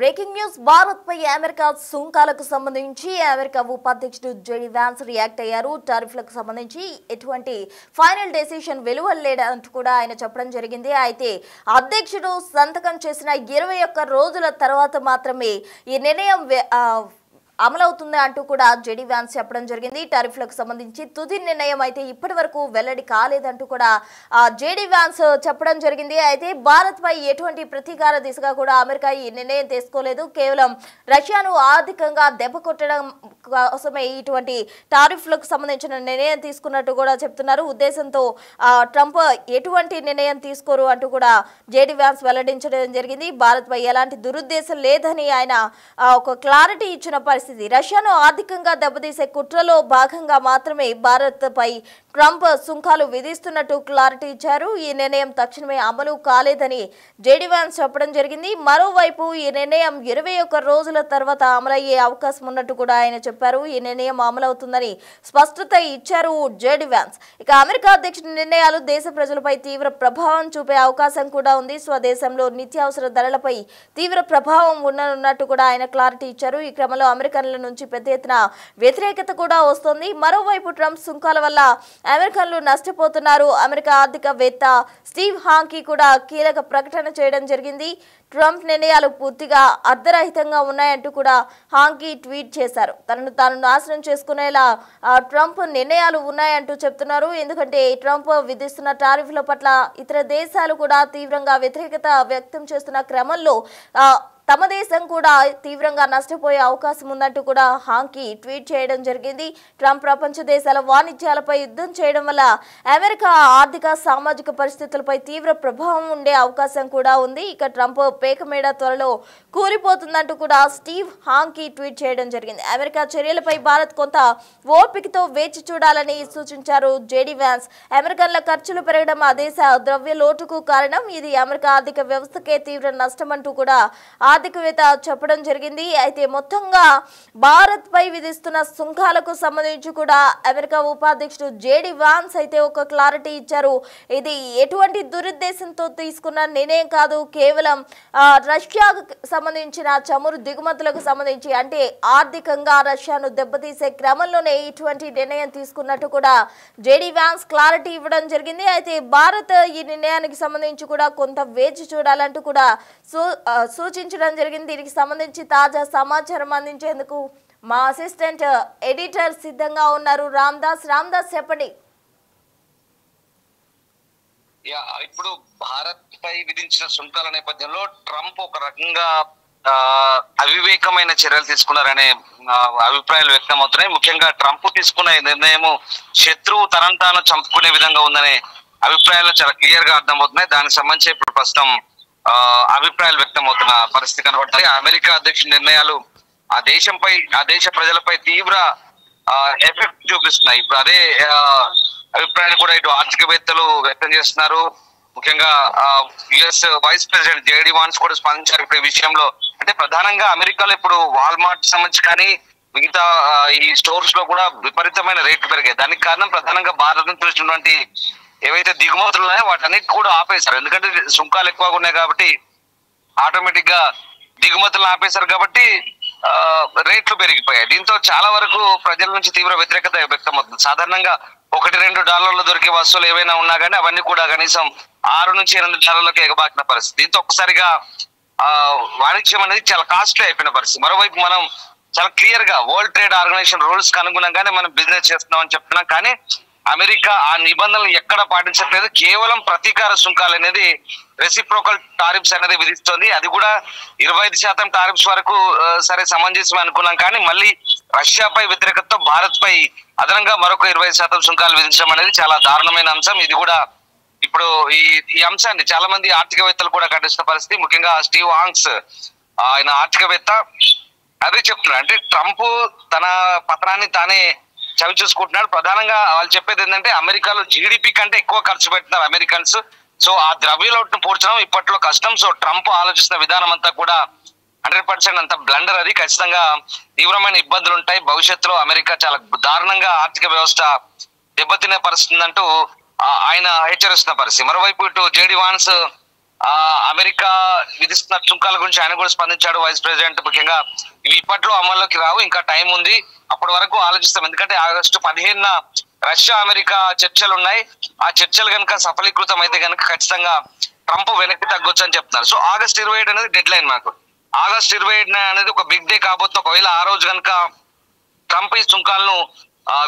Breaking news Bharat పై America సుంకాలకు సంబంధించి America ఉపాధ్యక్షుడు JD Vance react అయ్యారు. టారిఫ్లకు సంబంధించి ఎటువంటి ఫైనల్ డెసిషన్ వెలువడలేదంటూ కూడా ఆయన చెప్పడం జరిగింది. అయితే అధ్యక్షుడు సంతకం చేసిన 21 రోజుల తర్వాత మాత్రమే ఈ నిర్ణయం అమలవుతుంది అంటూ కూడా జెడీ వాన్స్ చెప్పడం జరిగింది. టారిఫ్లకు సంబంధించి తుది నిర్ణయం అయితే ఇప్పటి వరకు వెల్లడి కాలేదంటూ కూడా జెడీ వాన్స్ చెప్పడం జరిగింది. అయితే భారత్ పై ఎటువంటి ప్రతీకార దిశగా కూడా అమెరికా ఈ నిర్ణయం తీసుకోలేదు. కేవలం రష్యాను ఆర్థికంగా దెబ్బ కొట్టడం కోసమే ఇటువంటి టారిఫ్లకు సంబంధించిన నిర్ణయం తీసుకున్నట్టు కూడా చెప్తున్నారు. ఉద్దేశంతో ట్రంప్ ఎటువంటి నిర్ణయం తీసుకోరు అంటూ కూడా జెడీ వాన్స్ వెల్లడించడం జరిగింది. భారత్ పై ఎలాంటి దురుద్దేశం లేదని ఆయన ఒక క్లారిటీ ఇచ్చిన పరిస్థితి. రష్యాను ఆర్థికంగా దెబ్బతీసే కుట్రలో భాగంగా మాత్రమే భారత్ పై ట్రంప్ సుంకాలు విధిస్తున్నట్టు క్లారిటీ ఇచ్చారు. ఈ నిర్ణయం తక్షణమే అమలు కాలేదని జెడీ వాన్స్ చెప్పడం జరిగింది. మరోవైపు ఈ నిర్ణయం 21 రోజుల తర్వాత అమలయ్యే అవకాశం ఉన్నట్టు కూడా ఆయన చెప్పారు. ఈ నిర్ణయం అమలవుతుందని స్పష్టత ఇచ్చారు జెడీ వాన్స్. ఇక అమెరికా అధ్యక్షుడి నిర్ణయాలు దేశ ప్రజలపై తీవ్ర ప్రభావం చూపే అవకాశం కూడా ఉంది. స్వదేశంలో నిత్యావసర ధరలపై తీవ్ర ప్రభావం ఉన్నట్టు కూడా ఆయన క్లారిటీ ఇచ్చారు. ఈ క్రమంలో అమెరికన్ల నుంచి పెద్ద ఎత్తున వ్యతిరేకత కూడా వస్తోంది. మరోవైపు ట్రంప్ సుంకాల వల్ల అమెరికన్లు నష్టపోతున్నారు. అమెరికా ఆర్థికవేత్త స్టీవ్ హాంకీ కూడా కీలక ప్రకటన చేయడం జరిగింది. ట్రంప్ నిర్ణయాలు పూర్తిగా అర్ధరహితంగా ఉన్నాయంటూ కూడా హాంకీ ట్వీట్ చేశారు. తనను తాను నాశనం చేసుకునేలా ట్రంప్ నిర్ణయాలు ఉన్నాయంటూ చెప్తున్నారు. ఎందుకంటే ట్రంప్ విధిస్తున్న టారిఫ్ల పట్ల ఇతర దేశాలు కూడా తీవ్రంగా వ్యతిరేకత వ్యక్తం చేస్తున్న క్రమంలో తమ దేశం కూడా తీవ్రంగా నష్టపోయే అవకాశం ఉందంటూ కూడా హాంకీ ట్వీట్ చేయడం జరిగింది. ట్రంప్ ప్రపంచ దేశాల వాణిజ్యాలపై యుద్ధం చేయడం వల్ల అమెరికా ఆర్థిక సామాజిక పరిస్థితులపై తీవ్ర ప్రభావం ఉండే అవకాశం కూడా ఉంది. ఇక ట్రంప్ పేకమేడ త్వరలో కూలిపోతుందంటూ కూడా స్టీవ్ హాంకీ ట్వీట్ చేయడం జరిగింది. అమెరికా చర్యలపై భారత్ కొంత ఓపికతో వేచి చూడాలని సూచించారు జెడీ వాన్స్. అమెరికన్ల ఖర్చులు పెరగడం ఆ దేశ ద్రవ్య లోటుకు కారణం. ఇది అమెరికా ఆర్థిక వ్యవస్థకే తీవ్ర నష్టం అంటూ కూడా ఆర్థికవేత్త చెప్పడం జరిగింది. అయితే మొత్తంగా భారత్ పై విధిస్తున్న సుంకాలకు సంబంధించి కూడా అమెరికా ఉపాధ్యక్షుడు జెడీ వాన్స్ అయితే ఒక క్లారిటీ ఇచ్చారు. ఇది ఎటువంటి దురుద్దేశంతో తీసుకున్న నిర్ణయం కాదు. కేవలం రష్యాకు సంబంధించిన చమురు దిగుమతులకు సంబంధించి అంటే ఆర్థికంగా రష్యాను దెబ్బతీసే క్రమంలోనే ఇటువంటి నిర్ణయం తీసుకున్నట్టు కూడా జెడీ వాన్స్ క్లారిటీ ఇవ్వడం జరిగింది. అయితే భారత్ ఈ నిర్ణయానికి సంబంధించి కూడా కొంత వేచి చూడాలంటూ కూడా సూచించడం జరిగింది. దీనికి సంబంధించి తాజా సమాచారం అందించేందుకు మా అసిస్టెంట్ ఎడిటర్ సిద్ధంగా ఉన్నారు. రామ్దాస్ చెప్పండి. ఇప్పుడు భారత్ పై విధించిన సుంకాల నేపథ్యంలో ట్రంప్ ఒక రకంగా అవివేకమైన చర్యలు తీసుకున్నారనే అభిప్రాయాలు వ్యక్తమవుతున్నాయి. ముఖ్యంగా ట్రంప్ తీసుకున్న నిర్ణయం శత్రువు తనను తాను చంపుకునే విధంగా ఉందనే అభిప్రాయాలు చాలా క్లియర్ గా అర్థమవుతున్నాయి. దానికి సంబంధించి ఇప్పుడు ప్రస్తుతం అభిప్రాయాలు వ్యక్తమవుతున్న పరిస్థితి కనబడుతుంది. అమెరికా అధ్యక్షుడి నిర్ణయాలు ఆ దేశ ప్రజలపై తీవ్ర ఎఫెక్ట్ చూపిస్తున్నాయి. ఇప్పుడు అదే అభిప్రాయాన్ని కూడా ఇటు ఆర్థికవేత్తలు వ్యక్తం చేస్తున్నారు. ముఖ్యంగా US vice president JD Vance కూడా స్పందించారు ఇప్పుడు ఈ విషయంలో. అంటే ప్రధానంగా అమెరికాలో ఇప్పుడు వాల్మార్ట్ సంబంధించి కానీ మిగతా ఈ స్టోర్స్ లో కూడా విపరీతమైన రేట్లు పెరిగాయి. దానికి కారణం ప్రధానంగా భారత్ నుంచి వచ్చినటువంటి ఏవైతే దిగుమతులు ఉన్నాయో వాటన్నిటి కూడా ఆపేశారు. ఎందుకంటే సుంకాలు ఎక్కువగా ఉన్నాయి కాబట్టి ఆటోమేటిక్ గా దిగుమతులను ఆపేశారు కాబట్టి రేట్లు పెరిగిపోయాయి. దీంతో చాలా వరకు ప్రజల నుంచి తీవ్ర వ్యతిరేకత వ్యక్తమవుతుంది. సాధారణంగా $1-2 దొరికే వస్తువులు ఏవైనా ఉన్నా కానీ అవన్నీ కూడా కనీసం $6-8 ఎగబాకిన పరిస్థితి. దీంతో ఒక్కసారిగా వాణిజ్యం అనేది చాలా కాస్ట్లీ అయిపోయిన పరిస్థితి. మరోవైపు మనం చాలా క్లియర్ గా వరల్డ్ ట్రేడ్ ఆర్గనైజేషన్ రూల్స్ కి అనుగుణంగానే మనం బిజినెస్ చేస్తున్నాం అని చెప్తున్నాం. కానీ అమెరికా ఆ నిబంధనలు ఎక్కడ పాటించట్లేదు. కేవలం ప్రతీకార సుంకాలు అనేది రెసిప్రోకల్ టారిఫ్స్ అనేది విధిస్తోంది. అది కూడా 25% టారిఫ్స్ వరకు సరే సమంజసం అనుకున్నాం. కానీ మళ్ళీ రష్యాపై వ్యతిరేకతతో భారత్ పై అదనంగా మరొక 20% సుంకాలు విధించడం అనేది చాలా దారుణమైన అంశం. ఇది కూడా ఇప్పుడు ఈ అంశాన్ని చాలా మంది ఆర్థికవేత్తలు కూడా ఖండిస్తున్న పరిస్థితి. ముఖ్యంగా స్టీవ్ హాంక్స్ ఆయన ఆర్థికవేత్త అదే చెప్తున్నారు. అంటే ట్రంప్ తన పతనాన్ని తానే చవి చూసుకుంటున్నాడు. ప్రధానంగా వాళ్ళు చెప్పేది ఏంటంటే అమెరికాలో జీడిపి కంటే ఎక్కువ ఖర్చు పెడుతున్నారు అమెరికన్స్. సో ఆ ద్రవ్య లోటును పూడ్చడం ఇప్పట్లో కష్టం. సో ట్రంప్ ఆలోచిస్తున్న విధానం అంతా కూడా 100% అంత బ్లండర్. అది ఖచ్చితంగా తీవ్రమైన ఇబ్బందులు ఉంటాయి. భవిష్యత్తులో అమెరికా చాలా దారుణంగా ఆర్థిక వ్యవస్థ దెబ్బతినే పరిస్థితి అంటూ ఆయన హెచ్చరిస్తున్న పరిస్థితి. మరోవైపు ఇటు జెడీ వాన్స్ అమెరికా విధిస్తున్న సుంకాల గురించి ఆయన కూడా స్పందించాడు వైస్ ప్రెసిడెంట్. ముఖ్యంగా ఇవి ఇప్పట్లో అమల్లోకి రావు, ఇంకా టైం ఉంది, అప్పటి వరకు ఆలోచిస్తాం. ఎందుకంటే ఆగస్టు 15న రష్యా అమెరికా చర్చలు ఉన్నాయి. ఆ చర్చలు కనుక సఫలీకృతం అయితే కనుక ఖచ్చితంగా ట్రంప్ వెనక్కి తగ్గొచ్చు అని చెప్తున్నారు. సో ఆగస్ట్ 27 అనేది డెడ్ లైన్. మాకు ఆగస్ట్ 27 అనేది ఒక బిగ్ డే కాబోతుంది. ఒకవేళ ఆ రోజు కనుక ట్రంప్ ఈ సుంకాలను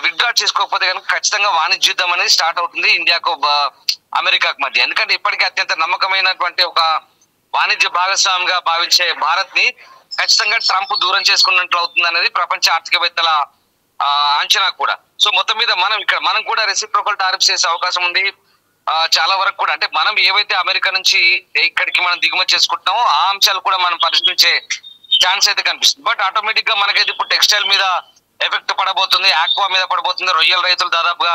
విత్డ్రా చేసుకోకపోతే కనుక ఖచ్చితంగా వాణిజ్య యుద్ధం అనేది స్టార్ట్ అవుతుంది ఇండియాకు అమెరికాకు మధ్య. ఎందుకంటే ఇప్పటికే అత్యంత నమ్మకమైనటువంటి ఒక వాణిజ్య భాగస్వామిగా భావించే భారత్ ని ఖచ్చితంగా ట్రంప్ దూరం చేసుకున్నట్లు అవుతుంది అనేది ప్రపంచ ఆర్థికవేత్తల అంచనా కూడా. సో మొత్తం మీద మనం కూడా రెసిప్రోకల్ టారిఫ్స్ చేసే అవకాశం ఉంది చాలా వరకు కూడా. అంటే మనం ఏవైతే అమెరికా నుంచి ఇక్కడికి మనం దిగుమతి చేసుకుంటున్నామో ఆ అంశాలు కూడా మనం పరిశీలించే ఛాన్స్ అయితే కనిపిస్తుంది. బట్ ఆటోమేటిక్ గా మనకైతే ఇప్పుడు టెక్స్టైల్ మీద ఎఫెక్ట్ పడబోతుంది, ఆక్వా మీద పడబోతుంది. రొయ్యల రైతులు దాదాపుగా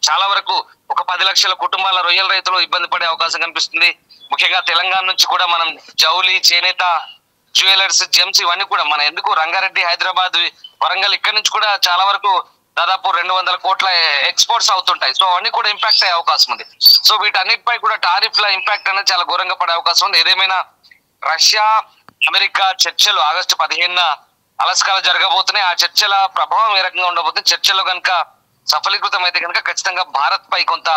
చాలా వరకు ఒక 10 లక్షల కుటుంబాల రొయ్యల రైతులు ఇబ్బంది పడే అవకాశం కనిపిస్తుంది. ముఖ్యంగా తెలంగాణ నుంచి కూడా మనం జౌలి, చేనేత, జ్యువెలర్స్, జెమ్స్ ఇవన్నీ కూడా మన ఎందుకు రంగారెడ్డి, హైదరాబాద్, వరంగల్ ఇక్కడ నుంచి కూడా చాలా వరకు దాదాపు 200 కోట్ల ఎక్స్పోర్ట్స్ అవుతుంటాయి. సో అవన్నీ కూడా ఇంపాక్ట్ అయ్యే అవకాశం ఉంది. సో వీటన్నిటిపై కూడా టారిఫ్ల ఇంపాక్ట్ అనేది చాలా ఘోరంగా పడే అవకాశం ఉంది. ఏదేమైనా రష్యా అమెరికా చర్చలు ఆగస్టు 15న అలస్కాలు జరగబోతున్నాయి. ఆ చర్చల ప్రభావం ఏ రకంగా ఉండబోతుంది, చర్చలో కనుక సఫలీకృతం అయితే కనుక ఖచ్చితంగా భారత్ పై కొంత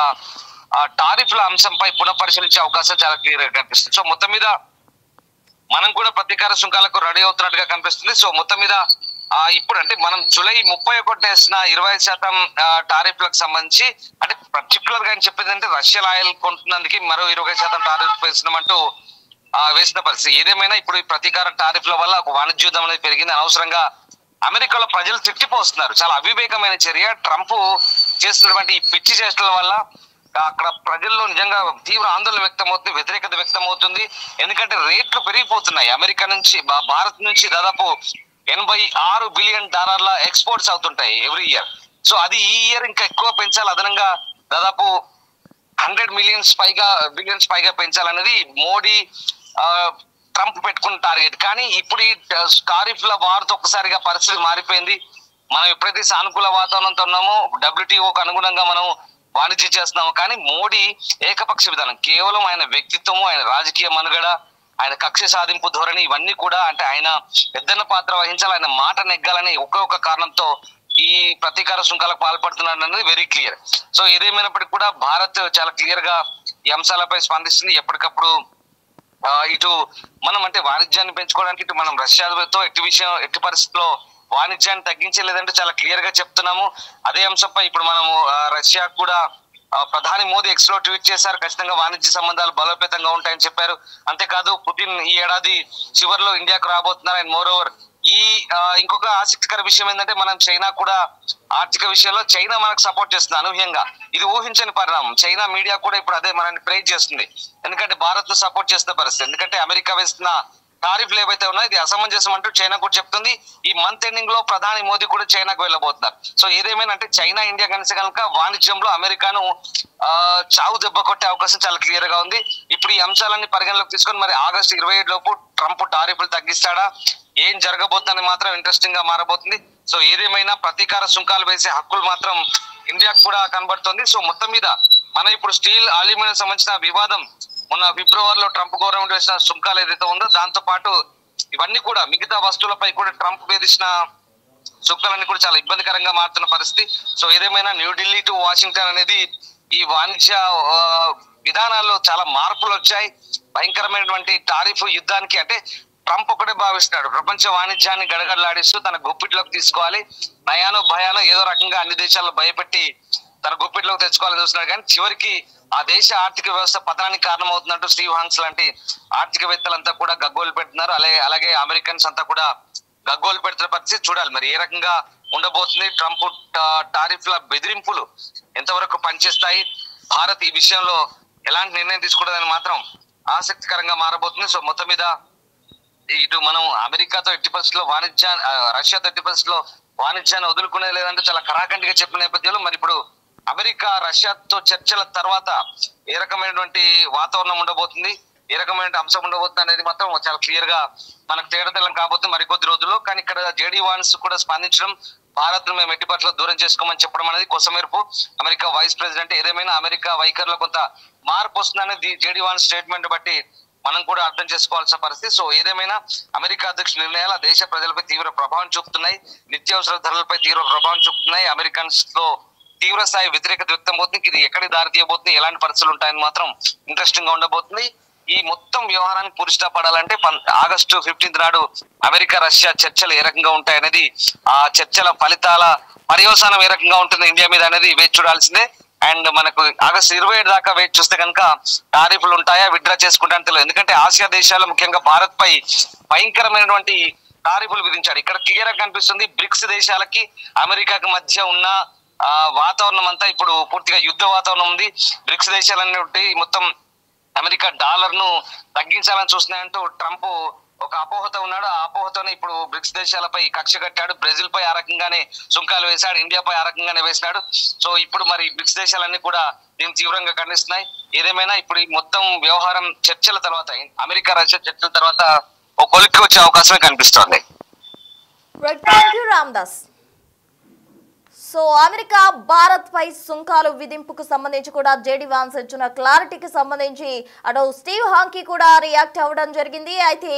టారిఫ్ల అంశంపై పునఃపరిశీలించే అవకాశం చాలా క్లియర్ గా కనిపిస్తుంది. సో మొత్తం మీద మనం కూడా ప్రతీకార సుంకాలకు రెడీ అవుతున్నట్టుగా కనిపిస్తుంది. సో మొత్తం మీద ఇప్పుడు అంటే మనం జూలై 31 వేసిన 20% టారిఫ్లకు సంబంధించి అంటే పర్టికులర్ గా చెప్పింది అంటే రష్యన్ ఆయిల్ కొంటున్నందుకు మరో 20% టారిఫ్ వేసినామంటూ వేసిన పరిస్థితి. ఏదేమైనా ఇప్పుడు ఈ ప్రతీకార టారిఫ్ల వల్ల ఒక వాణిజ్య యుద్ధం అనేది పెరిగింది. అనవసరంగా అమెరికాలో ప్రజలు తిట్టిపోస్తున్నారు. చాలా అవివేకమైన చర్య ట్రంప్ చేస్తున్నటువంటి ఈ పిచ్చి చేష్టల వల్ల అక్కడ ప్రజల్లో నిజంగా తీవ్ర ఆందోళన వ్యక్తమవుతుంది, వ్యతిరేకత వ్యక్తమవుతుంది. ఎందుకంటే రేట్లు పెరిగిపోతున్నాయి. అమెరికా నుంచి భారత్ నుంచి దాదాపు $86 బిలియన్ ఎక్స్పోర్ట్స్ అవుతుంటాయి ఎవ్రీ ఇయర్. సో అది ఈ ఇయర్ ఇంకా ఎక్కువ పెంచాలి, అదనంగా దాదాపు 100 బిలియన్స్ పైగా పెంచాలనేది మోడీ ట్రంప్ పెట్టుకున్న టార్గెట్. కానీ ఇప్పుడు ఈ టారిఫ్ల వార్తో ఒక్కసారిగా పరిస్థితి మారిపోయింది. మనం ఎప్పుడైతే సానుకూల వాతావరణంతో ఉన్నామో WTOకు అనుగుణంగా మనం వాణిజ్యం చేస్తున్నాము. కానీ మోడీ ఏకపక్ష విధానం, కేవలం ఆయన వ్యక్తిత్వము, ఆయన రాజకీయ మనుగడ, ఆయన కక్ష సాధింపు ధోరణి ఇవన్నీ కూడా అంటే ఆయన పెద్దన్న పాత్ర వహించాలి, ఆయన మాట నెగ్గాలని ఒక్క కారణంతో ఈ ప్రతీకార సుంకాలకు పాల్పడుతున్నాడు అనేది వెరీ క్లియర్. సో ఏదేమైనప్పటికీ కూడా భారత్ చాలా క్లియర్ గా ఈ అంశాలపై స్పందిస్తుంది. ఎప్పటికప్పుడు ఇటు మనం అంటే వాణిజ్యాన్ని పెంచుకోవడానికి ఇటు మనం రష్యాతో ఎట్టి పరిస్థితుల్లో వాణిజ్యాన్ని తగ్గించలేదంటే చాలా క్లియర్ గా చెప్తున్నాము. అదే అంశంపై ఇప్పుడు మనము రష్యా కూడా ప్రధాని మోదీ ఎక్స్ లో ట్వీట్ చేశారు, ఖచ్చితంగా వాణిజ్య సంబంధాలు బలోపేతంగా ఉంటాయని చెప్పారు. అంతేకాదు పుతిన్ ఈ ఏడాది చివరిలో ఇండియాకు రాబోతున్నారు. అండ్ మోర్ ఓవర్ ఇంకొక ఆసక్తికర విషయం ఏంటంటే మనం చైనా కూడా ఆర్థిక విషయంలో చైనా మనకు సపోర్ట్ చేస్తుంది అనూహ్యంగా. ఇది ఊహించని పరిణామం. చైనా మీడియా కూడా ఇప్పుడు అదే మనల్ని ప్రేజ్ చేస్తుంది, ఎందుకంటే భారత్ ను సపోర్ట్ చేస్తున్న పరిస్థితి. ఎందుకంటే అమెరికా వేస్తున్న టారిఫ్లు ఏవైతే ఉన్నాయో ఇది అసమంజసం అంటూ చైనా కూడా చెప్తుంది. ఈ మంత్ ఎండింగ్ లో ప్రధాని మోదీ కూడా చైనాకు వెళ్ళబోతున్నారు. సో ఏదేమైనా అంటే చైనా ఇండియా కలిసి కనుక వాణిజ్యంలో అమెరికాను చావు దెబ్బ కొట్టే అవకాశం చాలా క్లియర్ గా ఉంది. ఇప్పుడు ఈ అంశాలన్నీ పరిగణలోకి తీసుకొని మరి ఆగస్టు 27 లోపు ట్రంప్ టారిఫ్లు తగ్గిస్తాడా, ఏం జరగబోతుందని మాత్రం ఇంట్రెస్టింగ్ గా మారబోతుంది. సో ఏదేమైనా ప్రతీకార సుంకాలు వేసే హక్కులు మాత్రం ఇండియాకు కూడా కనబడుతుంది. సో మొత్తం మీద మనం ఇప్పుడు స్టీల్, అల్యూమినియం సంబంధించిన వివాదం మొన్న ఫిబ్రవరిలో ట్రంప్ గవర్నమెంట్ వేసిన సుంకాలు ఏదైతే ఉందో దాంతో పాటు ఇవన్నీ కూడా మిగతా వస్తువులపై కూడా ట్రంప్ వేసిన సుంకాలన్నీ కూడా చాలా ఇబ్బందికరంగా మారుతున్న పరిస్థితి. సో ఏదేమైనా న్యూఢిల్లీ టు వాషింగ్టన్ అనేది ఈ వాణిజ్య విధానాల్లో చాలా మార్పులు వచ్చాయి. భయంకరమైనటువంటి టారిఫ్ యుద్ధానికి అంటే ట్రంప్ ఒకటే భావిస్తున్నాడు, ప్రపంచ వాణిజ్యాన్ని గడగడలాడిస్తూ తన గుప్పిట్లోకి తీసుకోవాలి, నయానో భయానో ఏదో రకంగా అన్ని దేశాల్లో భయపెట్టి తన గుప్పిట్లోకి తెచ్చుకోవాలని చూస్తున్నాడు. కానీ చివరికి ఆ దేశ ఆర్థిక వ్యవస్థ పతనానికి కారణమవుతున్నట్టు స్టీవ్ హాంక్స్ లాంటి ఆర్థికవేత్తలంతా కూడా గగ్గోలు పెడుతున్నారు. అలాగే అమెరికన్స్ అంతా కూడా గగ్గోలు పెడుతున్న పరిస్థితి చూడాలి మరి ఏ రకంగా ఉండబోతుంది. ట్రంప్ టారిఫ్ల బెదిరింపులు ఎంతవరకు పనిచేస్తాయి, భారత్ ఈ విషయంలో ఎలాంటి నిర్ణయం తీసుకుంటుందని మాత్రం ఆసక్తికరంగా మారబోతుంది. సో మొత్తం మీద ఇటు మనం అమెరికాతో ఎట్టి పరిస్థితుల్లో రష్యాతో ఎట్టి పరిస్థితుల్లో వాణిజ్యాన్ని వదులుకునేది లేదంటే చాలా కరాఖండిగా చెప్పిన నేపథ్యంలో మరి ఇప్పుడు అమెరికా రష్యాతో చర్చల తర్వాత ఏ రకమైనటువంటి వాతావరణం ఉండబోతుంది, ఏ రకమైన అంశం ఉండబోతుంది అనేది మాత్రం చాలా క్లియర్ గా మనకు తేడతెల్లం కాబోతుంది మరికొద్ది రోజుల్లో. కానీ ఇక్కడ జేడీ వాన్స్ కూడా స్పందించడం, భారత్ ను మేము ఎట్టి పట్ల దూరం చేసుకోమని చెప్పడం అనేది కొసమెరుపు. అమెరికా వైస్ ప్రెసిడెంట్ ఏదేమైనా అమెరికా వైఖరిలో కొంత మార్పు వస్తుందనేది జేడీ వాన్స్ స్టేట్మెంట్ బట్టి మనం కూడా అర్థం చేసుకోవాల్సిన పరిస్థితి. సో ఏదేమైనా అమెరికా అధ్యక్షుల నిర్ణయాలు దేశ ప్రజలపై తీవ్ర ప్రభావం చూపుతున్నాయి, నిత్యావసర ధరలపై తీవ్ర ప్రభావం చూపుతున్నాయి. అమెరికన్స్ లో తీవ్ర స్థాయి వ్యతిరేకత వ్యక్తం అవుతుంది. ఇది ఎక్కడికి దారి తీయబోతుంది, ఎలాంటి పరిస్థితులు ఉంటాయని మాత్రం ఇంట్రెస్టింగ్ గా ఉండబోతుంది. ఈ మొత్తం వ్యవహారానికి పూర్తిగా పడాలంటే ఆగస్టు 15 నాడు అమెరికా రష్యా చర్చలు ఏ రకంగా ఉంటాయనేది, ఆ చర్చల ఫలితాల పర్యవసానం ఏ రకంగా ఉంటుంది ఇండియా మీద అనేది వేచి చూడాల్సిందే. అండ్ మనకు ఆగస్టు 27 దాకా వేచి చూస్తే కనుక టారిఫ్లు ఉంటాయా, విత్డ్రా చేసుకుంటాయని తెలియదు. ఎందుకంటే ఆసియా దేశాలు ముఖ్యంగా భారత్ పై భయంకరమైనటువంటి టారిఫ్లు విధించాడు. ఇక్కడ క్లియర్ గా కనిపిస్తుంది బ్రిక్స్ దేశాలకి అమెరికాకి మధ్య ఉన్న వాతావరణం అంతా ఇప్పుడు పూర్తిగా యుద్ధ వాతావరణం ఉంది. బ్రిక్స్ దేశాలన్నిటి మొత్తం అమెరికా డాలర్ ను తగ్గించాలని చూస్తున్నాయంటూ ట్రంప్ ఒక అపోహత ఉన్నాడు. ఆ అపోహతోనే ఇప్పుడు బ్రిక్స్ దేశాలపై కక్ష కట్టాడు. బ్రెజిల్ పై ఆ రకంగానే సుంకాలు వేశాడు, ఇండియాపై ఆ రకంగానే వేసినాడు. సో ఇప్పుడు మరి బ్రిక్స్ దేశాలన్నీ కూడా దీన్ని తీవ్రంగా ఖండిస్తున్నాయి. ఏదేమైనా ఇప్పుడు ఈ మొత్తం వ్యవహారం చర్చల తర్వాత, అమెరికా రష్యా చర్చల తర్వాత ఒక కొలిక్కి వచ్చే అవకాశమే కనిపిస్తోంది. రామ్దాస్, సో అమెరికా భారత్ పై సుంకాలు విధింపుకు సంబంధించి కూడా జేడీ వాన్స్ ఇచ్చిన క్లారిటీకి సంబంధించి అటు స్టీవ్ హాంకీ కూడా రియాక్ట్ అవ్వడం జరిగింది. అయితే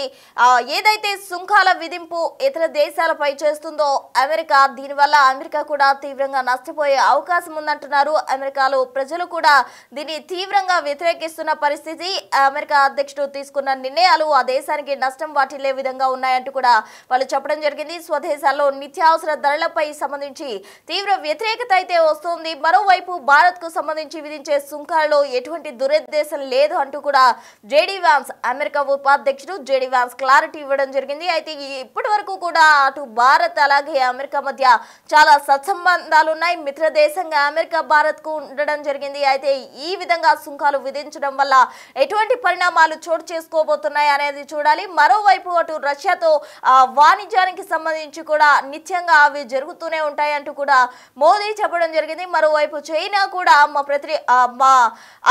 ఏదైతే సుంకాల విధింపు ఇతర దేశాలపై చేస్తుందో అమెరికా, దీనివల్ల అమెరికా కూడా తీవ్రంగా నష్టపోయే అవకాశం ఉందంటున్నారు. అమెరికాలో ప్రజలు కూడా దీన్ని తీవ్రంగా వ్యతిరేకిస్తున్న పరిస్థితి. అమెరికా అధ్యక్షుడు తీసుకున్న నిర్ణయాలు ఆ దేశానికి నష్టం వాటిల్లే విధంగా ఉన్నాయంటూ కూడా వాళ్ళు చెప్పడం జరిగింది. స్వదేశాల్లో నిత్యావసర ధరలపై సంబంధించి తీవ్ర వ్యతిరేకత అయితే వస్తుంది. మరోవైపు భారత్ కు సంబంధించి విధించే సుంకాలలో ఎటువంటి దురుద్దేశం లేదు అంటూ కూడా జేడీ వాన్స్, అమెరికా ఉపాధ్యక్షుడు జేడీ వాన్స్ క్లారిటీ ఇవ్వడం జరిగింది. అయితే ఇప్పటి వరకు కూడా అటు భారత్ అలాగే అమెరికా మధ్య చాలా సత్సంబంధాలు ఉన్నాయి. మిత్ర దేశంగా అమెరికా భారత్ కు ఉండడం జరిగింది. అయితే ఈ విధంగా సుంకాలు విధించడం వల్ల ఎటువంటి పరిణామాలు చోటు చేసుకోబోతున్నాయి అనేది చూడాలి. మరోవైపు అటు రష్యాతో వాణిజ్యానికి సంబంధించి కూడా నిత్యంగా అవి జరుగుతూనే ఉంటాయి అంటూ కూడా మోదీ చెప్పడం జరిగింది. మరోవైపు చైనా కూడా మా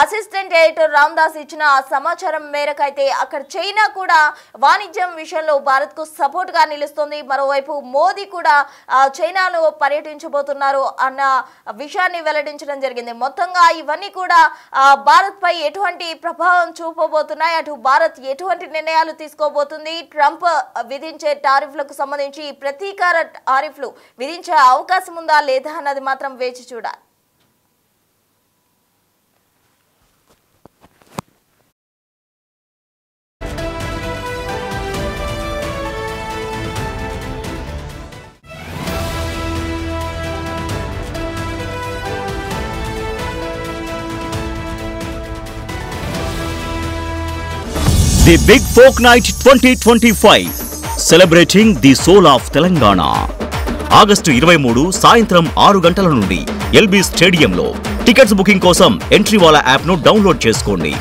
అసిస్టెంట్ ఎడిటర్ రామ్దాస్ ఇచ్చిన సమాచారం మేరకు అయితే అక్కడ చైనా కూడా వాణిజ్యం విషయంలో భారత్ కు సపోర్ట్ గా నిలుస్తుంది. మరోవైపు మోదీ కూడా చైనాలో పర్యటించబోతున్నారు అన్న విషయాన్ని వెల్లడించడం జరిగింది. మొత్తంగా ఇవన్నీ కూడా భారత్ పై ఎటువంటి ప్రభావం చూపబోతున్నాయి, అటు భారత్ ఎటువంటి నిర్ణయాలు తీసుకోబోతుంది, ట్రంప్ విధించే టారిఫ్లకు సంబంధించి ప్రతీకార టారిఫ్లు విధించే అవకాశం ఉందా లేదా అన్నది మాత్రం వేచి చూడాలి. The Big Folk Night 2025, celebrating the soul of Telangana. August 23 సాయంత్రం 6 గంటల నుండి ఎల్బీ స్టేడియంలో. టికెట్స్ బుకింగ్ కోసం ఎంట్రీ వాలా యాప్ను డౌన్లోడ్ చేసుకోండి.